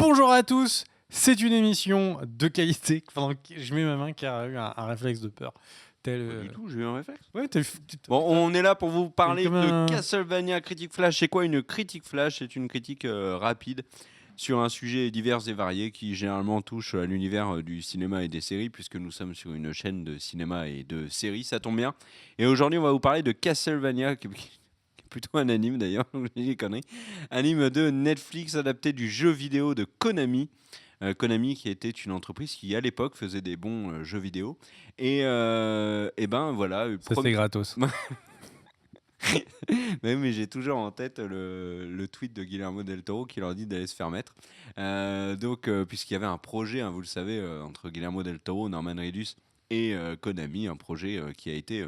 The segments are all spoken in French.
Bonjour à tous, c'est une émission de qualité. Pendant que je mets ma main car a eu un réflexe de peur. Pas du tout, j'ai eu un réflexe. Ouais, Bon, on est là pour vous parler comme de un- Castlevania Critique Flash. C'est quoi une critique flash? C'est une critique rapide sur un sujet divers et varié qui généralement touche à l'univers du cinéma et des séries, puisque nous sommes sur une chaîne de cinéma et de séries, ça tombe bien. Et aujourd'hui, on va vous parler de Castlevania, qui est plutôt un anime d'ailleurs, je dis des conneries. Anime de Netflix adapté du jeu vidéo de Konami. Konami qui était une entreprise qui à l'époque faisait des bons jeux vidéo. Et ben voilà. Ça c'est gratos. Mais j'ai toujours en tête le tweet de Guillermo del Toro qui leur dit d'aller se faire mettre. Puisqu'il y avait un projet, hein, vous le savez, entre Guillermo del Toro, Norman Reedus et Konami, un projet qui a été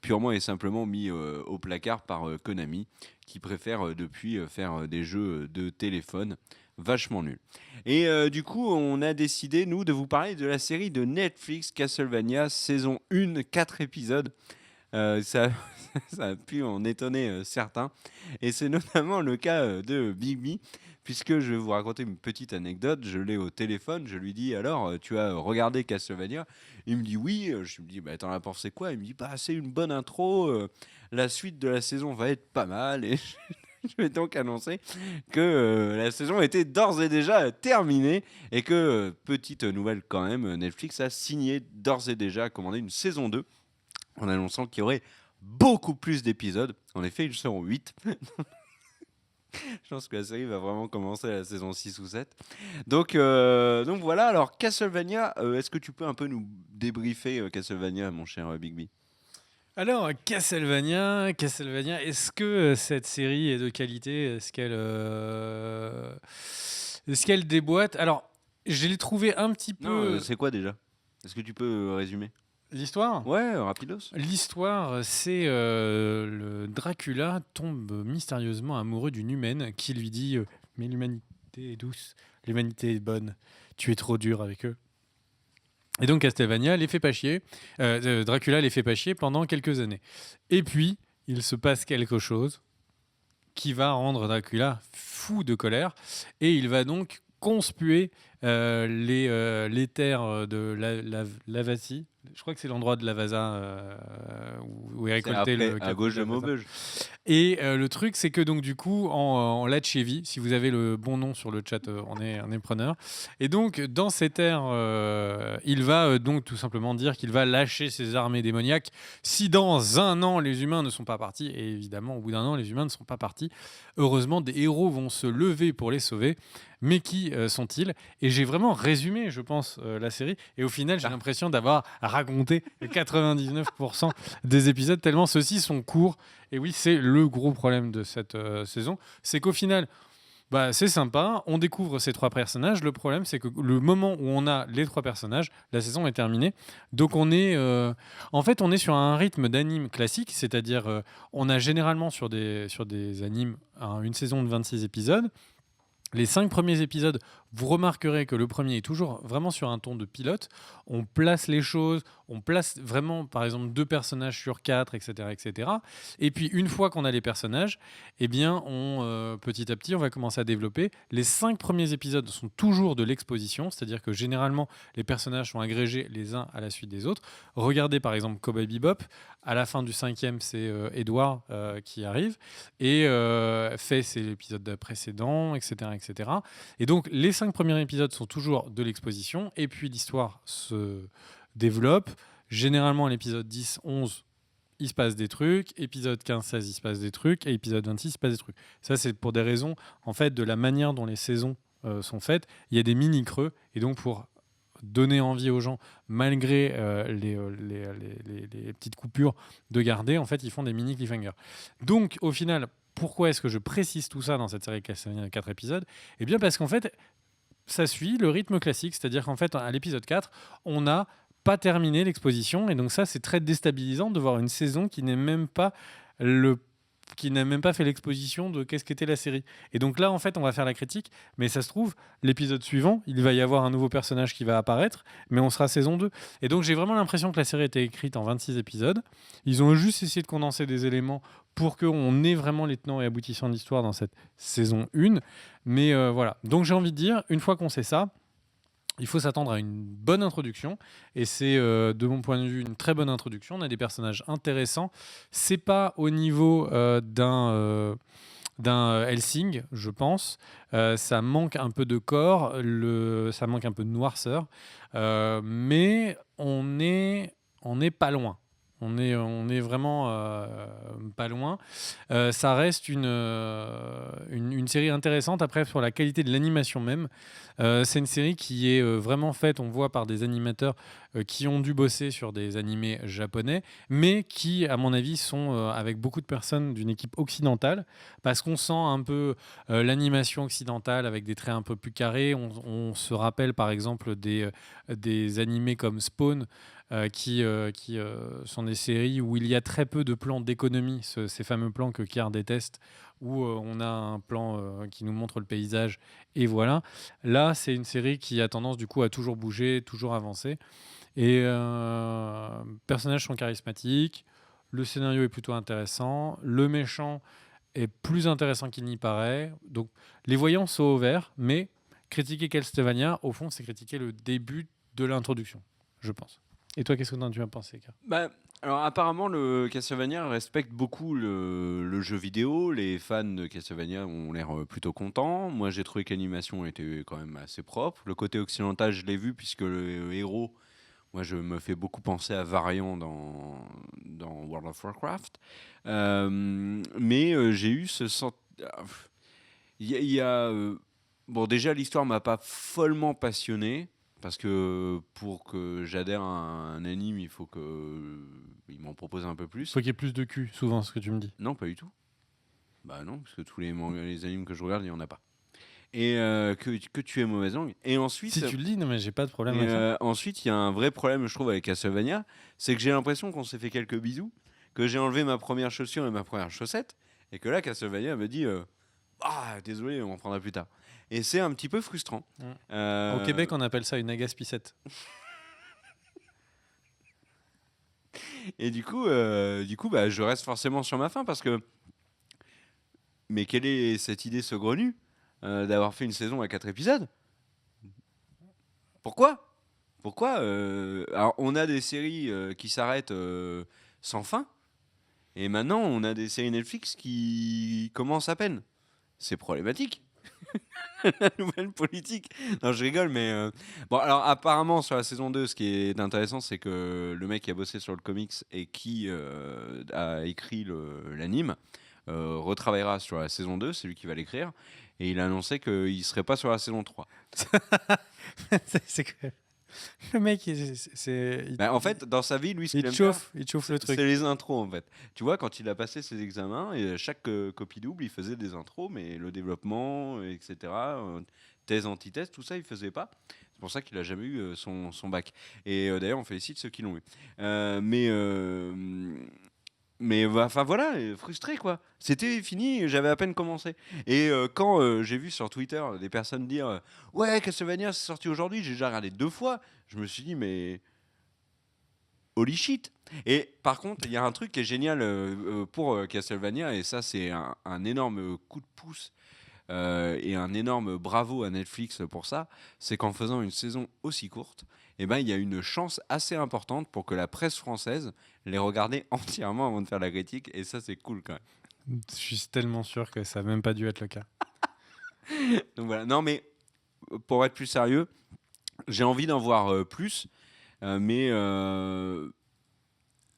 purement et simplement mis au placard par Konami, qui préfère depuis faire des jeux de téléphone vachement nuls. Et du coup, on a décidé, nous, de vous parler de la série de Netflix Castlevania, saison 1, 4 épisodes. Ça, ça a pu en étonner certains. Et c'est notamment le cas de Bigby, puisque je vais vous raconter une petite anecdote. Je l'ai au téléphone, je lui dis alors, tu as regardé Castlevania? Il me dit oui. Je lui dis, bah, t'en as pensé quoi? Il me dit, bah, c'est une bonne intro. La suite de la saison va être pas mal. Et je vais donc annoncer que la saison était d'ores et déjà terminée et que, petite nouvelle quand même, Netflix a signé d'ores et déjà à commander une saison 2 en annonçant qu'il y aurait beaucoup plus d'épisodes. En effet, ils seront 8. Je pense que la série va vraiment commencer à la saison 6 ou 7. Donc voilà, alors Castlevania, est-ce que tu peux un peu nous débriefer Castlevania, mon cher Bigby? Alors, Castlevania, est-ce que cette série est de qualité? Est-ce qu'elle déboîte? Alors, je l'ai trouvé un petit Non, peu... c'est quoi déjà? Est-ce que tu peux résumer? L'histoire? Ouais, rapidos. L'histoire, c'est le Dracula tombe mystérieusement amoureux d'une humaine qui lui dit mais l'humanité est douce, l'humanité est bonne, tu es trop dur avec eux. Et donc Castlevania les fait pas chier, Dracula les fait pas chier pendant quelques années. Et puis, il se passe quelque chose qui va rendre Dracula fou de colère et il va donc conspuer les terres de Lavassie. Je crois que c'est l'endroit de Lavasa où est C'est récolté après, le à capot gauche de de Lavasa. Maubeuge. Et le truc, c'est que donc du coup, en Latchévie, si vous avez le bon nom sur le chat, on est preneur. Et donc, dans ces terres, il va donc tout simplement dire qu'il va lâcher ses armées démoniaques si dans un an, les humains ne sont pas partis. Et évidemment, au bout d'un an, les humains ne sont pas partis. Heureusement, des héros vont se lever pour les sauver. Mais qui sont-ils? Et j'ai vraiment résumé, je pense, la série. Et au final, j'ai l'impression d'avoir raconté 99% des épisodes, tellement ceux-ci sont courts. Et oui, c'est le gros problème de cette saison. C'est qu'au final, c'est sympa, on découvre ces trois personnages. Le problème, c'est que le moment où on a les trois personnages, la saison est terminée. Donc en fait, on est sur un rythme d'anime classique, c'est-à-dire on a généralement sur des animes une saison de 26 épisodes. Les 5 premiers épisodes, vous remarquerez que le premier est toujours vraiment sur un ton de pilote. On place les choses, on place vraiment, par exemple, 2 personnages sur 4, etc., etc. Et puis, une fois qu'on a les personnages, eh bien, petit à petit, on va commencer à développer. Les 5 premiers épisodes sont toujours de l'exposition, c'est-à-dire que généralement, les personnages sont agrégés les uns à la suite des autres. Regardez, par exemple, Cowboy Bebop. À la fin du 5e, c'est Edward qui arrive et fait c'est l'épisode précédent, etc., etc. Et donc, les 5 premiers épisodes sont toujours de l'exposition, et puis l'histoire se développe. Généralement, à l'épisode 10, 11, il se passe des trucs. Épisode 15, 16, il se passe des trucs. Et épisode 26, il se passe des trucs. Ça, c'est pour des raisons, en fait, de la manière dont les saisons sont faites. Il y a des mini-creux, et donc pour donner envie aux gens, malgré les petites coupures, de garder, en fait, ils font des mini cliffhangers. Donc, au final, pourquoi est-ce que je précise tout ça dans cette série Castlevania 4 épisodes? Eh bien, parce qu'en fait, ça suit le rythme classique, c'est-à-dire qu'en fait, à l'épisode 4, on n'a pas terminé l'exposition, et donc ça, c'est très déstabilisant de voir une saison qui n'est même pas le même pas fait l'exposition de qu'est-ce qu'était la série. Et donc là, en fait, on va faire la critique, mais ça se trouve, l'épisode suivant, il va y avoir un nouveau personnage qui va apparaître, mais on sera saison 2. Et donc j'ai vraiment l'impression que la série a été écrite en 26 épisodes. Ils ont juste essayé de condenser des éléments pour qu'on ait vraiment les tenants et aboutissants de l'histoire dans cette saison 1. Mais voilà. Donc j'ai envie de dire, une fois qu'on sait ça, il faut s'attendre à une bonne introduction. Et c'est, de mon point de vue, une très bonne introduction. On a des personnages intéressants. C'est pas au niveau d'un Helsing, je pense. Ça manque un peu de corps, ça manque un peu de noirceur. Mais on est pas loin. On est vraiment pas loin. Ça reste une série intéressante. Après, sur la qualité de l'animation même, c'est une série qui est vraiment faite, on voit, par des animateurs qui ont dû bosser sur des animés japonais, mais qui, à mon avis, sont avec beaucoup de personnes d'une équipe occidentale, parce qu'on sent un peu l'animation occidentale avec des traits un peu plus carrés. On se rappelle, par exemple, des animés comme Spawn, qui sont des séries où il y a très peu de plans d'économie, ces fameux plans que Kier déteste, où on a un plan qui nous montre le paysage, et voilà. Là, c'est une série qui a tendance du coup à toujours bouger, toujours avancer, et personnages sont charismatiques, le scénario est plutôt intéressant, le méchant est plus intéressant qu'il n'y paraît, donc les voyants sont au vert, mais critiquer Castlevania, au fond, c'est critiquer le début de l'introduction, je pense. Et toi, qu'est-ce que tu as pensé, Car? Bah, alors apparemment, le Castlevania respecte beaucoup le jeu vidéo. Les fans de Castlevania ont l'air plutôt contents. Moi, j'ai trouvé que l'animation était quand même assez propre. Le côté occidental, je l'ai vu puisque le héros, moi, je me fais beaucoup penser à Varian dans World of Warcraft. Mais j'ai eu ce sentiment. Bon, déjà, l'histoire m'a pas follement passionné. Parce que pour que j'adhère à un anime, il faut qu'il m'en propose un peu plus. Faut qu'il y ait plus de cul, souvent, ce que tu me dis. Non, pas du tout. Bah non, parce que tous les animes que je regarde, il n'y en a pas. Et que tu es mauvaise langue. Et ensuite, Si tu le dis, non, mais j'ai pas de problème avec ça. ensuite, il y a un vrai problème, je trouve, avec Castlevania. C'est que j'ai l'impression qu'on s'est fait quelques bisous, que j'ai enlevé ma première chaussure et ma première chaussette, et que là, Castlevania me dit ah, désolé, on en prendra plus tard. Et c'est un petit peu frustrant. Au Québec, on appelle ça une agaspissette. Et du coup, bah, je reste forcément sur ma faim parce que. Mais quelle est cette idée saugrenue d'avoir fait une saison à 4 épisodes? Pourquoi? Pourquoi alors, on a des séries qui s'arrêtent sans fin, et maintenant on a des séries Netflix qui commencent à peine. C'est problématique. La nouvelle politique. Non, je rigole, mais bon, alors apparemment sur la saison 2, ce qui est intéressant, c'est que le mec qui a bossé sur le comics et qui a écrit l'anime retravaillera sur la saison 2, c'est lui qui va l'écrire, et il a annoncé qu'il serait pas sur la saison 3. C'est que le mec, Bah, en fait, dans sa vie, lui, ce qu'il il aime faire, chauffe le truc. c'est les intros, en fait. Tu vois, quand il a passé ses examens, et à chaque copie double, il faisait des intros, mais le développement, etc., thèse, antithèse, tout ça, il faisait pas. C'est pour ça qu'il a jamais eu son bac. Et d'ailleurs, on félicite ceux qui l'ont eu. Mais enfin voilà, frustré quoi. C'était fini, j'avais à peine commencé. Et quand j'ai vu sur Twitter des personnes dire ouais, Castlevania c'est sorti aujourd'hui, j'ai déjà regardé 2 fois, je me suis dit mais holy shit. Et par contre, il y a un truc qui est génial pour Castlevania, et ça c'est un énorme coup de pouce et un énorme bravo à Netflix pour ça, c'est qu'en faisant une saison aussi courte, eh ben, il y a une chance assez importante pour que la presse française les regarde entièrement avant de faire la critique, et ça c'est cool quand même. Je suis tellement sûr que ça n'a même pas dû être le cas. Donc voilà, non mais pour être plus sérieux, j'ai envie d'en voir plus, mais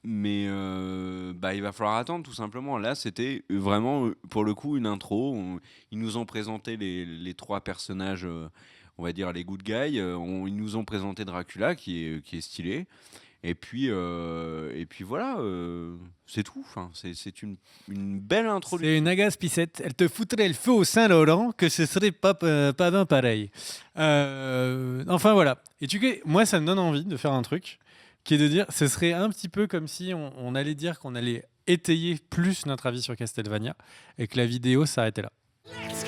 bah, il va falloir attendre tout simplement. Là, c'était vraiment pour le coup une intro. Ils nous ont présenté les 3 personnages, on va dire les good guys. Ils nous ont présenté Dracula qui est stylé. Et puis voilà, c'est tout. Enfin, c'est une belle introduction. C'est une agaspissette. Elle te foutrait le feu au Saint-Laurent que ce serait pas bien pareil. Enfin voilà. Et moi, ça me donne envie de faire un truc qui est de dire, ce serait un petit peu comme si on allait dire qu'on allait étayer plus notre avis sur Castlevania et que la vidéo s'arrêtait là. Let's